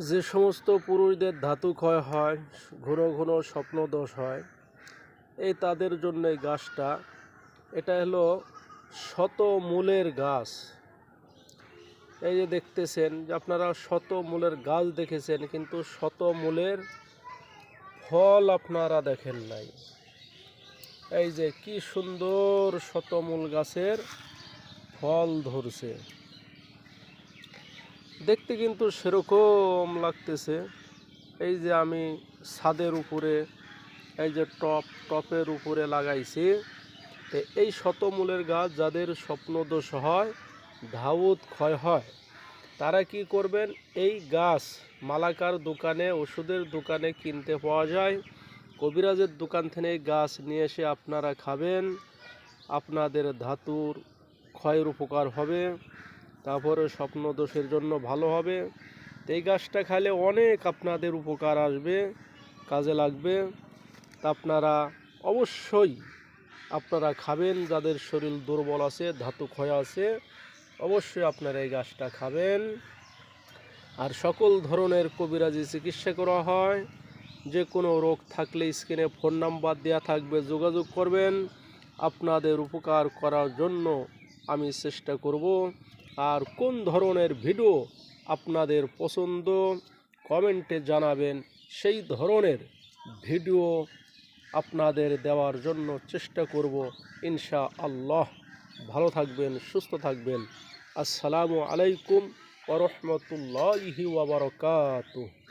যে সমস্ত পুরুষদের ধাতু ক্ষয় হয়, ঘন ঘন স্বপ্নদোষ হয়, এই তাদের জন্য এই গাছটা, এটা হলো শতমূলের গাছ। এই যে দেখতেছেন যে আপনারা শতমূলের গাছ দেখেছেন, কিন্তু শতমূলের ফল আপনারা দেখেন নাই। এই যে কি সুন্দর শতমূল গাছের ফল ধরছে, দেখতে কিন্তু সেরকম লাগতেছে। এই যে আমি ছাদের উপরে, এই যে টপের উপরে লাগাইছি, তো এই শতমূলের গাছ যাদের স্বপ্নদোষ হয়, ধাউত ক্ষয় হয়, তারা কি করবেন, এই গাছ মালাকার দোকানে, ওষুধের দোকানে কিনতে পাওয়া যায়। কবিরাজের দোকান থেকে এই গাছ নিয়ে এসে আপনারা খাবেন, আপনাদের ধাতুর ক্ষয়ের উপকার হবে, তারপরে স্বপ্নদোষের জন্য ভালো হবে। এই গাছটা খাইলে অনেক আপনাদের উপকার আসবে, কাজে লাগবে। তা আপনারা অবশ্যই আপনারা খাবেন, যাদের শরীর দুর্বল আছে, ধাতু ক্ষয় আছে, অবশ্যই আপনারা এই গাছটা খাবেন। আর সকল ধরনের কবিরাজি চিকিৎসা করা হয়। যে কোনো রোগ থাকলে স্ক্রিনে ফোন নাম্বার দেওয়া থাকবে, যোগাযোগ করবেন। আপনাদের উপকার করার জন্য আমি চেষ্টা করব। আর কোন ধরনের ভিডিও আপনাদের পছন্দ, কমেন্টে জানাবেন, সেই ধরনের ভিডিও আপনাদের দেওয়ার জন্য চেষ্টা করব ইনশাআল্লাহ। ভালো থাকবেন, সুস্থ থাকবেন। আসসালামু আলাইকুম ওয়া রাহমাতুল্লাহি ওয়া বারাকাতুহু।